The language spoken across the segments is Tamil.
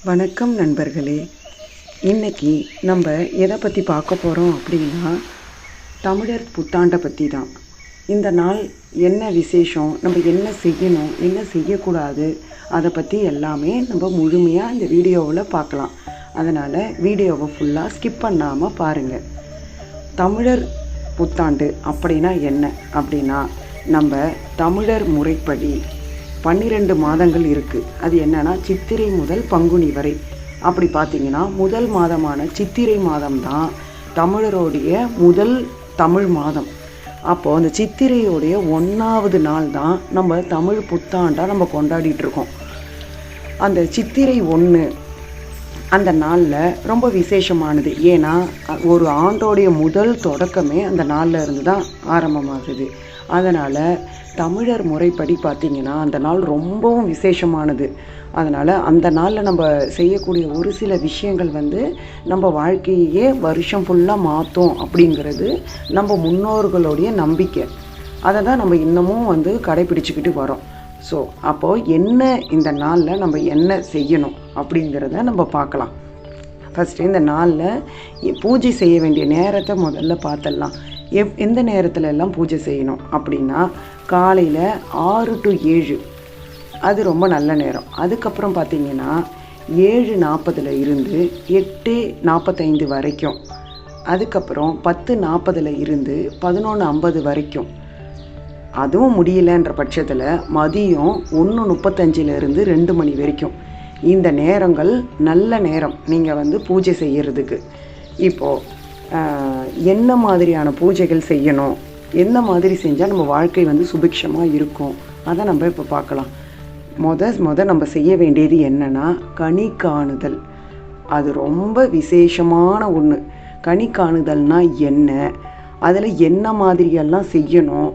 வணக்கம் நண்பர்களே. இன்றைக்கி நம்ம எதை பற்றி பார்க்க போகிறோம் அப்படின்னா, தமிழர் புத்தாண்டை பற்றி தான். இந்த நாள் என்ன விசேஷம், நம்ம என்ன செய்யணும், என்ன செய்யக்கூடாது, அதை பற்றி எல்லாமே நம்ம முழுமையாக இந்த வீடியோவில் பார்க்கலாம். அதனால் வீடியோவை ஃபுல்லாக ஸ்கிப் பண்ணாமல் பாருங்கள். தமிழர் புத்தாண்டு அப்படின்னா என்ன அப்படின்னா, நம்ம தமிழர் முறைப்படி 12 மாதங்கள் இருக்குது. அது என்னென்னா சித்திரை முதல் பங்குனி வரை. அப்படி பார்த்திங்கன்னா முதல் மாதமான சித்திரை மாதம்தான் தமிழருடைய முதல் தமிழ் மாதம். அப்போது அந்த சித்திரையோடைய 1ஆவது நாள் தான் நம்ம தமிழ் புத்தாண்டாக நம்ம கொண்டாடிட்டுருக்கோம். அந்த சித்திரை 1 அந்த நாளில் ரொம்ப விசேஷமானது. ஏன்னா ஒரு ஆண்டோடைய முதல் தொடக்கமே அந்த நாளில் இருந்து தான் ஆரம்பமாகுது. அதனால் தமிழர் முறைப்படி பார்த்திங்கன்னா அந்த நாள் ரொம்பவும் விசேஷமானது. அதனால் அந்த நாளில் நம்ம செய்யக்கூடிய ஒரு சில விஷயங்கள் நம்ம வாழ்க்கையே வருஷம் ஃபுல்லாக மாற்றும் அப்படிங்கிறது நம்ம முன்னோர்களுடைய நம்பிக்கை. அதை தான் நம்ம இன்னமும் கடைப்பிடிச்சிக்கிட்டு வரோம். ஸோ அப்போது என்ன இந்த நாளில் நம்ம என்ன செய்யணும் அப்படிங்கிறத நம்ம பார்க்கலாம். ஃபஸ்ட்டு இந்த நாளில் பூஜை செய்ய வேண்டிய நேரத்தை முதல்ல பார்த்துடலாம். எந்த நேரத்துல எல்லாம் பூஜை செய்யணும் அப்படின்னா, காலையில் 6 to 7 அது ரொம்ப நல்ல நேரம். அதுக்கப்புறம் பார்த்திங்கன்னா 7:40 இருந்து 8:45 வரைக்கும். அதுக்கப்புறம் 10:40 இருந்து 11:50 வரைக்கும். அதுவும் முடியலன்ற பட்சத்தில் மதியம் 1:35 இருந்து 2 மணி வரைக்கும். இந்த நேரங்கள் நல்ல நேரம் நீங்கள் பூஜை செய்கிறதுக்கு. இப்போது என்ன மாதிரியான பூஜைகள் செய்யணும், எந்த மாதிரி செஞ்சால் நம்ம வாழ்க்கை சுபிக்ஷமாக இருக்கும், அதை நம்ம இப்போ பார்க்கலாம். நம்ம செய்ய வேண்டியது என்னென்னா, கனி காணுதல். அது ரொம்ப விசேஷமான ஒன்று. கனி காணுதல்னால் என்ன, அதில் என்ன மாதிரியெல்லாம் செய்யணும்,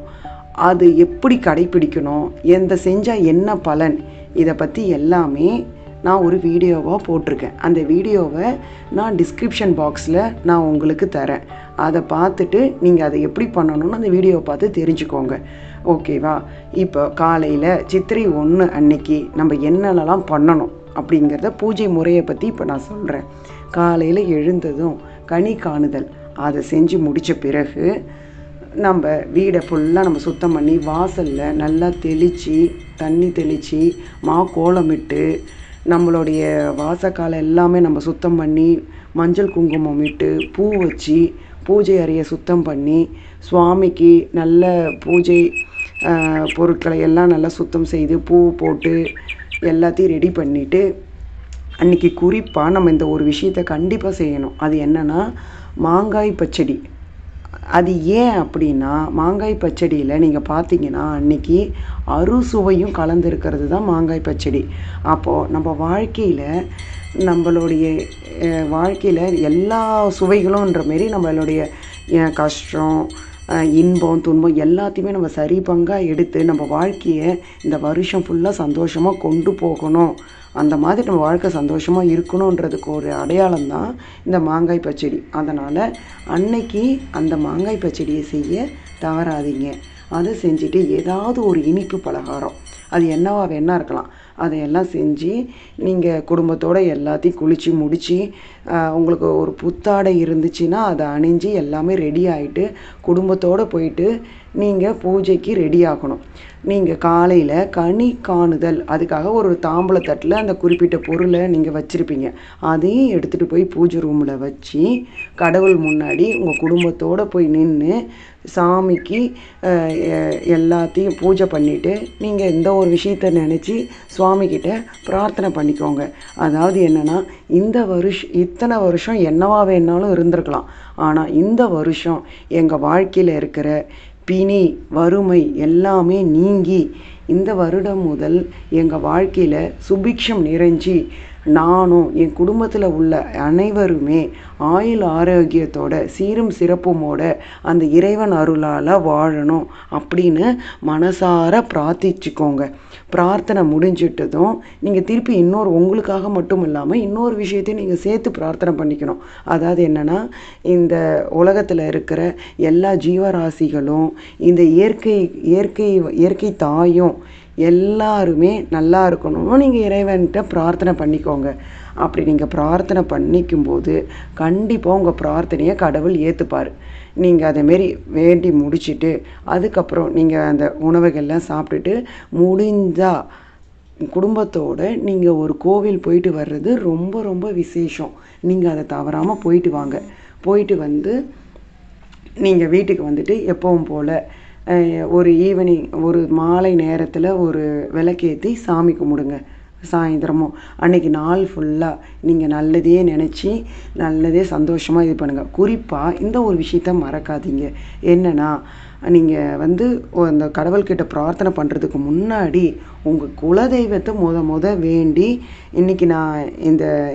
அது எப்படி கடைப்பிடிக்கணும், செஞ்சால் என்ன பலன், இதை பற்றி எல்லாமே நான் ஒரு வீடியோவாக போட்டிருக்கேன். அந்த வீடியோவை நான் டிஸ்கிரிப்ஷன் பாக்ஸில் நான் உங்களுக்கு தரேன். அதை பார்த்துட்டு நீங்கள் அதை எப்படி பண்ணணும்னு அந்த வீடியோவை பார்த்து தெரிஞ்சுக்கோங்க. ஓகேவா? இப்போ காலையில் சித்திரை 1 அன்னைக்கு நம்ம என்னென்னலாம் பண்ணணும் அப்படிங்கிறத பூஜை முறையை பற்றி இப்போ நான் சொல்கிறேன். காலையில் எழுந்ததும் கனி காணுதல் அதை செஞ்சு முடித்த பிறகு நம்ம வீடை ஃபுல்லாக நம்ம சுத்தம் பண்ணி வாசலில் நல்லா தெளித்து தண்ணி தெளித்து கோலமிட்டு நம்மளுடைய வாசக்காலை எல்லாமே நம்ம சுத்தம் பண்ணி மஞ்சள் குங்குமம் இட்டு பூ வச்சு பூஜை அறையை சுத்தம் பண்ணி சுவாமிக்கு நல்ல பூஜை பொருட்களை எல்லாம் நல்லா சுத்தம் செய்து பூ போட்டு எல்லாத்தையும் ரெடி பண்ணிவிட்டு, அன்றைக்கி குறிப்பாக நம்ம இந்த ஒரு விஷயத்தை கண்டிப்பாக செய்யணும். அது என்னென்னா மாங்காய் பச்சடி. அது ஏன் அப்படின்னா, மாங்காய் பச்சடியில் நீங்கள் பார்த்தீங்கன்னா அன்றைக்கி அறுசுவையும் கலந்துருக்கிறது தான் மாங்காய் பச்சடி. அப்போது நம்ம நம்மளுடைய வாழ்க்கையில் எல்லா சுவைகளும்ன்ற மாரி நம்மளுடைய கஷ்டம், இன்பம், துன்பம் எல்லாத்தையுமே நம்ம சரி பங்காக எடுத்து நம்ம வாழ்க்கையை இந்த வருஷம் ஃபுல்லாக சந்தோஷமாக கொண்டு போகணும். அந்த மாதிரி நம்ம வாழ்க்கை சந்தோஷமாக இருக்கணுன்றதுக்கு ஒரு அடையாளம் தான் இந்த மாங்காய் பச்சடி. அதனால் அன்னைக்கு அந்த மாங்காய் பச்சடியை செய்ய தவறாதீங்க. அதை செஞ்சுட்டு ஏதாவது ஒரு இனிப்பு பலகாரம், அது என்னவா வேணா இருக்கலாம், அதையெல்லாம் செஞ்சு நீங்கள் குடும்பத்தோடு எல்லாத்தையும் குளித்து முடித்து, உங்களுக்கு ஒரு புத்தாடை இருந்துச்சுன்னா அதை அணிஞ்சு எல்லாமே ரெடி ஆகிட்டு குடும்பத்தோடு போயிட்டு நீங்கள் பூஜைக்கு ரெடி ஆகணும். நீங்கள் காலையில் கனி காணுதல், அதுக்காக ஒரு தாம்பூலத்தட்டில் அந்த குறிப்பிட்ட பொருளை நீங்கள் வச்சுருப்பீங்க. அதையும் எடுத்துகிட்டு போய் பூஜை ரூமில் வச்சு கடவுள் முன்னாடி உங்கள் குடும்பத்தோடு போய் நின்று சாமிக்கு எல்லாத்தையும் பூஜை பண்ணிவிட்டு நீங்கள் இந்த ஒரு விஷயத்தை நினச்சி சுவாமிக்கிட்ட பிரார்த்தனை பண்ணிக்கோங்க. அதாவது என்னென்னா, இத்தனை வருஷம் என்னவா வேணாலும் இருந்திருக்கலாம், ஆனால் இந்த வருஷம் எங்கள் வாழ்க்கையில் இருக்கிற பிணி வறுமை எல்லாமே நீங்கி இந்த வருடம் முதல் எங்கள் வாழ்க்கையில் சுபிக்ஷம் நிறைஞ்சி நானும் என் குடும்பத்தில் உள்ள அனைவருமே ஆயுள் ஆரோக்கியத்தோட சீரும் சிறப்புமோட அந்த இறைவன் அருளால் வாழணும் அப்படின்னு மனசார பிரார்த்திச்சுக்கோங்க. பிரார்த்தனை முடிஞ்சிட்டதும் நீங்கள் திருப்பி உங்களுக்காக மட்டும் இல்லாமல் இன்னொரு விஷயத்தையும் நீங்கள் சேர்த்து பிரார்த்தனை பண்ணிக்கணும். அதாவது என்னென்னா, இந்த உலகத்தில் இருக்கிற எல்லா ஜீவராசிகளும் இந்த இயற்கை தாயும் எல்லாருமே நல்லா இருக்கணும்னு நீங்கள் இறைவன்கிட்ட பிரார்த்தனை பண்ணிக்கோங்க. அப்படி நீங்கள் பிரார்த்தனை பண்ணிக்கும்போது கண்டிப்பாக உங்கள் பிரார்த்தனையை கடவுள் ஏற்றுப்பார். நீங்கள் அதேமாரி வேண்டி முடிச்சுட்டு அதுக்கப்புறம் நீங்கள் அந்த உணவுகள்லாம் சாப்பிட்டுட்டு முடிஞ்சால் குடும்பத்தோடு நீங்கள் ஒரு கோவில் போயிட்டு வர்றது ரொம்ப ரொம்ப விசேஷம். நீங்கள் அதை தவறாமல் போயிட்டு வாங்க. போயிட்டு வந்து நீங்கள் வீட்டுக்கு வந்துட்டு எப்பவும் போல் ஒரு ஈவினிங் ஒரு மாலை நேரத்தில் ஒரு விளக்கேற்றி சாமி கும்பிடுங்க. சாயந்தரமும் அன்றைக்கி நாள் ஃபுல்லாக நீங்கள் நல்லதே நினச்சி நல்லதே சந்தோஷமாக இது பண்ணுங்கள். குறிப்பாக இந்த ஒரு விஷயத்த மறக்காதீங்க. என்னென்னா, நீங்கள் அந்த கடவுள்கிட்ட பிரார்த்தனை பண்ணுறதுக்கு முன்னாடி உங்கள் குலதெய்வத்தை முத வேண்டி இன்றைக்கி நான்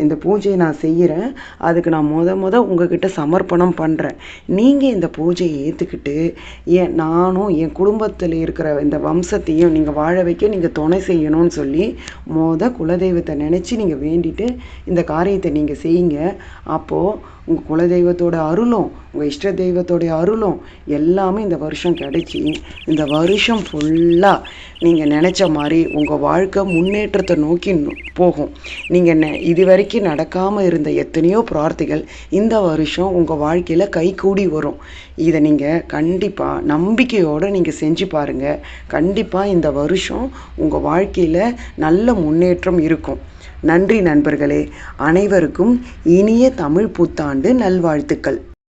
இந்த பூஜையை நான் செய்கிறேன், அதுக்கு நான் உங்ககிட்ட சமர்ப்பணம் பண்ணுறேன். நீங்கள் இந்த பூஜையை ஏற்றுக்கிட்டு நானும் என் குடும்பத்தில் இருக்கிற இந்த வம்சத்தையும் நீங்கள் வாழ வைக்க நீங்கள் துணை செய்யணும்னு சொல்லி குலதெய்வத்தை நினச்சி நீங்கள் வேண்டிட்டு இந்த காரியத்தை நீங்கள் செய்யுங்க. அப்போது உங்கள் குலதெய்வத்தோட அருளும் உங்கள் இஷ்ட தெய்வத்தோடைய அருளும் எல்லாமே இந்த வருஷம் கிடைச்சி இந்த வருஷம் ஃபுல்லாக நீங்கள் நினச்ச மாதிரி உங்கள் வாழ்க்கை முன்னேற்றத்தை நோக்கி போகும். நீங்கள் இது வரைக்கும் நடக்காமல் இருந்த எத்தனையோ பிரார்த்திகள் இந்த வருஷம் உங்கள் வாழ்க்கையில் கைகூடி வரும். இதை நீங்கள் கண்டிப்பாக நம்பிக்கையோடு நீங்கள் செஞ்சு பாருங்கள். கண்டிப்பாக இந்த வருஷம் உங்கள் வாழ்க்கையில் நல்ல முன்னேற்றம் இருக்கும். நன்றி நண்பர்களே. அனைவருக்கும் இனிய தமிழ் புத்தாண்டு நல்வாழ்த்துக்கள்.